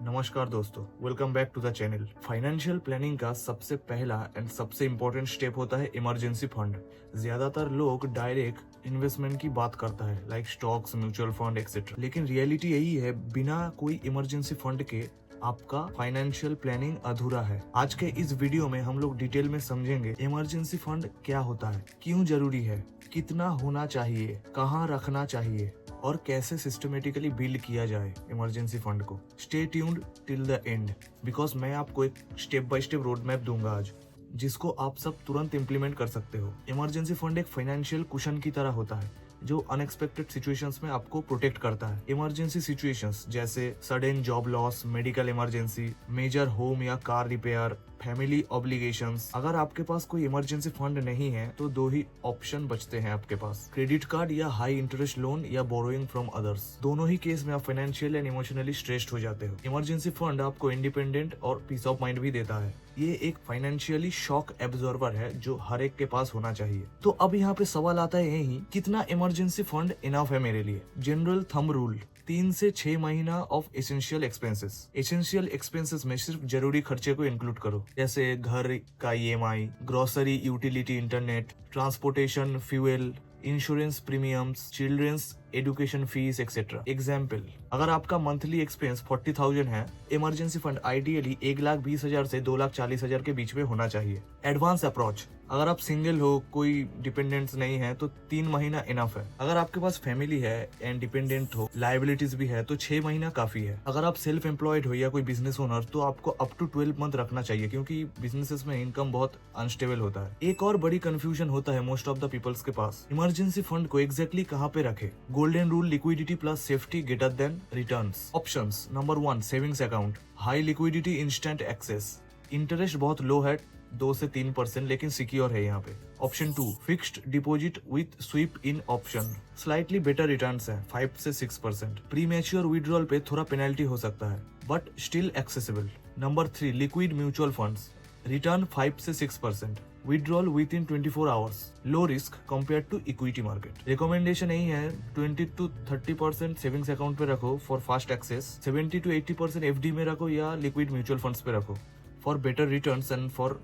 नमस्कार दोस्तों, welcome back to the channel. Financial planning का सबसे पहला एंड सबसे इम्पोर्टेंट स्टेप होता है इमरजेंसी फंड। ज्यादातर लोग डायरेक्ट इन्वेस्टमेंट की बात करता है, like stocks, mutual fund etcetera, लेकिन रियलिटी यही है, बिना कोई इमरजेंसी फंड के आपका फाइनेंशियल प्लानिंग अधूरा है। आज के इस वीडियो में हम लोग डिटेल में समझेंगे इमरजेंसी फंड क्या होता है, क्यों जरूरी है, कितना होना चाहिए, कहाँ रखना चाहिए और कैसे सिस्टमेटिकली बिल्ड किया जाए इमरजेंसी फंड को। Stay tuned till the end, because मैं आपको एक step by step road map दूंगा आज, जिसको आप सब तुरंत इम्प्लीमेंट कर सकते हो। इमरजेंसी फंड एक फाइनेंशियल कुशन की तरह होता है जो अनएक्सपेक्टेड सिचुएशंस में आपको प्रोटेक्ट करता है। इमरजेंसी सिचुएशंस जैसे sudden job loss, medical emergency, major home या कार रिपेयर, फैमिली ऑब्लिगेशंस। अगर आपके पास कोई इमरजेंसी फंड नहीं है तो दो ही ऑप्शन बचते हैं आपके पास, क्रेडिट कार्ड या हाई इंटरेस्ट लोन या बोरोइंग फ्रॉम अदर्स। दोनों ही केस में आप फाइनेंशियल एंड इमोशनली स्ट्रेस्ड हो जाते हो। इमरजेंसी फंड आपको इंडिपेंडेंट और पीस ऑफ माइंड भी देता है। ये एक फाइनेंशियली शॉक एब्जॉर्बर है जो हर एक के पास होना चाहिए। तो अब यहाँ पे सवाल आता है यही, कितना इमरजेंसी फंड इनफ है मेरे लिए। जनरल थंब रूल, 3 से 6 महीना of essential expenses. Essential expenses में सिर्फ जरूरी खर्चे को इंक्लूड करो, जैसे घर का EMI, grocery, utility, internet, transportation, fuel, insurance premiums, children's education fees etcetera. Example, अगर आपका मंथली एक्सपेंस 40,000 है, इमरजेंसी फंड आइडियली 1,20,000 से 2,40,000 के बीच में होना चाहिए। एडवांस अप्रोच, अगर आप सिंगल हो, कोई डिपेंडेंट्स नहीं है तो 3 महीना इनफ है। अगर आपके पास फैमिली है एंड डिपेंडेंट हो, लायबिलिटीज भी है, तो 6 महीना काफी है। अगर आप सेल्फ एम्प्लॉयड हो या कोई बिजनेस ओनर तो आपको अप टू 12 मंथ रखना चाहिए, क्योंकि बिजनेसेस में इनकम बहुत अनस्टेबल होता है। एक और बड़ी कंफ्यूजन होता है मोस्ट ऑफ द पीपल्स के पास, इमरजेंसी फंड को एग्जैक्टली कहाँ पे रखे। Golden rule, liquidity plus safety greater than returns. Options, number 1 savings account, high liquidity, instant access, interest बहुत लो है 2 से 3%, लेकिन सिक्योर है यहाँ पे। Option 2 fixed deposit with sweep in option, slightly better returns है 5 से 6%। प्री मैच्योर विड्रॉल पे थोड़ा पेनल्टी हो सकता है but still accessible. Number 3 liquid mutual funds, return 5 से 6%, withdrawal within 24 hours, low risk compare to equity market. Recommendation यही है 20 to 30% सेविंग्स अकाउंट पे रखो for fast access, 70 to 80% FD में रखो या लिक्विड म्यूचुअल फंड्स पे रखो for better returns and for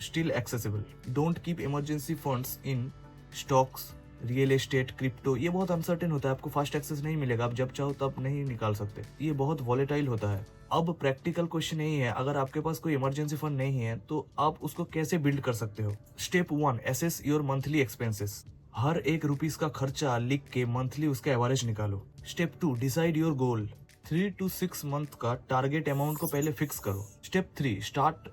still accessible. Don't keep emergency funds in stocks, real estate, crypto. ये बहुत अनसर्टेन होता है, आपको फास्ट एक्सेस नहीं मिलेगा, आप जब चाहो तब नहीं निकाल सकते, ये बहुत वॉलेटाइल होता है। अब प्रैक्टिकल क्वेश्चन यही है, अगर आपके पास कोई इमरजेंसी फंड नहीं है तो आप उसको कैसे बिल्ड कर सकते हो। Step 1 assess your monthly expenses, हर एक रुपीस का खर्चा लिख के मंथली उसका एवरेज निकालो। Step 2 decide your goal, 3 to 6 month का टारगेट अमाउंट को पहले फिक्स करो। Step 3 start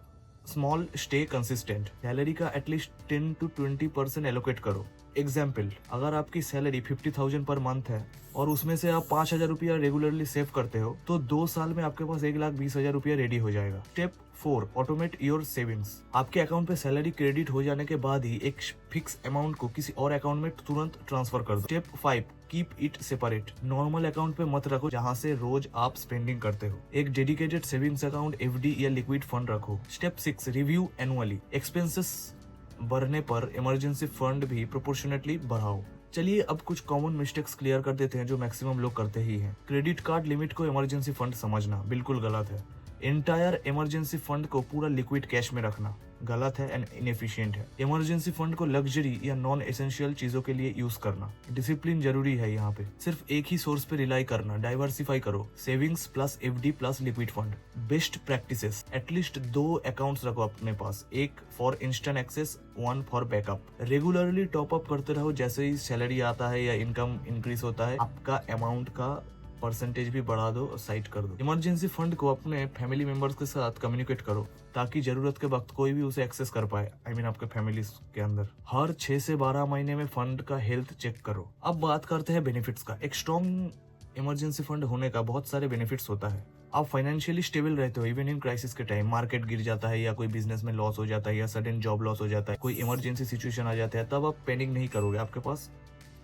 small, stay consistent, salary का एटलीस्ट 10 to 20% एलोकेट करो। एग्जाम्पल, अगर आपकी सैलरी 50,000 पर मंथ है और उसमें से आप 5,000 रुपया रेगुलरली सेव करते हो तो 2 साल में आपके पास 1,20,000 रुपया रेडी हो जाएगा। स्टेप 4 ऑटोमेट योर सेविंग्स, आपके अकाउंट पे सैलरी क्रेडिट हो जाने के बाद ही एक फिक्स अमाउंट को किसी और अकाउंट में तुरंत ट्रांसफर कर दो। Step 5 keep it separate, normal account पे मत रखो जहाँ से रोज आप स्पेंडिंग करते हो, एक डेडिकेटेड सेविंग्स अकाउंट, एफडी या लिक्विड फंड रखो। स्टेप 6 रिव्यू एनुअली, एक्सपेंसेस बढ़ने पर इमरजेंसी फंड भी प्रोपोर्शनेटली बढ़ाओ। चलिए अब कुछ कॉमन मिस्टेक्स क्लियर कर देते हैं जो मैक्सिमम लोग करते ही हैं। क्रेडिट कार्ड लिमिट को इमरजेंसी फंड समझना बिल्कुल गलत है। एंटायर इमरजेंसी फंड को पूरा लिक्विड कैश में रखना गलत है एंड इनएफिशिएंट है। इमरजेंसी फंड को लग्जरी या नॉन एसेंशियल चीजों के लिए यूज करना। डिसिप्लिन जरूरी है यहाँ पे, सिर्फ एक ही सोर्स पे रिलाई करना, डाइवर्सिफाई करो, savings plus FD plus liquid fund. Best practices, at least 2 accounts रखो अपने पास, एक for instant access, 1 for backup. Regularly top up करते रहो, जैसे ही सैलरी आता है या इनकम इंक्रीज होता है, आपका अमाउंट का परसेंटेज भी बढ़ा दो, साइड कर दो। इमरजेंसी फंड को अपने फैमिली मेंबर्स के साथ कम्युनिकेट करो ताकि जरूरत के वक्त कोई भी उसे एक्सेस कर पाए, आई मीन आपके फैमिली के अंदर। हर 6 से 12 महीने में फंड का हेल्थ चेक करो। अब बात करते हैं बेनिफिट्स का। एक स्ट्रॉन्ग इमरजेंसी फंड होने का बहुत सारे बेनिफिट्स होता है। आप फाइनेंशियली स्टेबल रहते हो इवन इन क्राइसिस के टाइम, मार्केट गिर जाता है या कोई बिजनेस में लॉस हो जाता है या सडन जॉब लॉस हो जाता है, कोई इमरजेंसी सिचुएशन आ जाता है, तब आप पैनिक नहीं करोगे, आपके पास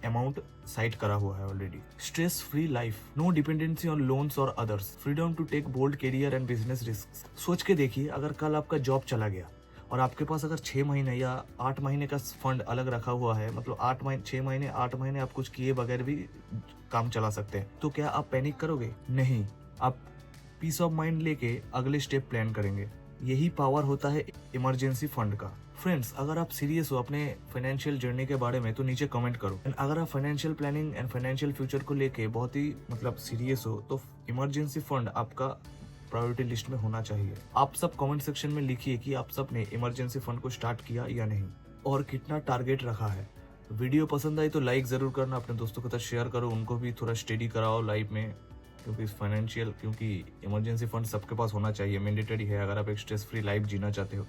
अमाउंट साइड करा हुआ है already. Stress free life, no dependency on loans और others, freedom to take bold career and business risk. सोच के देखिए, अगर कल आपका जॉब चला गया और आपके पास अगर 6 महीने या 8 महीने का फंड अलग रखा हुआ है, मतलब 8 महीने आप कुछ किए बगैर भी काम चला सकते हैं, तो क्या आप पैनिक करोगे? नहीं, आप पीस ऑफ माइंड लेके अगले स्टेप प्लान करेंगे। यही पावर होता है इमरजेंसी फंड का। फ्रेंड्स, अगर आप सीरियस हो अपने फाइनेंशियल जर्नी के बारे में तो नीचे कमेंट करो। एंड अगर आप financial planning and financial future को लेके बहुत ही सीरियस हो तो इमरजेंसी फंड आपका प्रायोरिटी लिस्ट में होना चाहिए। आप सब कमेंट सेक्शन में लिखिए कि आप सब ने इमरजेंसी फंड को स्टार्ट किया या नहीं और कितना टारगेट रखा है। वीडियो पसंद आई तो लाइक जरूर करना, अपने दोस्तों के साथ शेयर करो, उनको भी थोड़ा स्टडी कराओ लाइफ में, क्योंकि इमरजेंसी फंड सबके पास होना चाहिए, मैंडेटरी है अगर आप एक स्ट्रेस फ्री लाइफ जीना चाहते हो।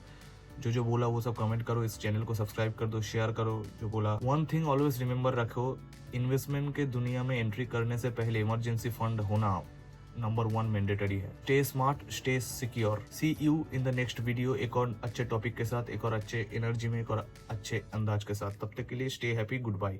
जो बोला वो सब कमेंट करो, इस चैनल को सब्सक्राइब कर दो, शेयर करो जो बोला। वन थिंग ऑलवेज रिमेंबर रखो, इन्वेस्टमेंट के दुनिया में एंट्री करने से पहले इमरजेंसी फंड होना नंबर 1 मैंडेटरी है। Stay smart, stay secure. See you in the next video, एक और अच्छे टॉपिक के साथ, एक और अच्छे एनर्जी में, एक और अच्छे अंदाज के साथ। तब तक के लिए स्टे हैप्पी, गुड बाय।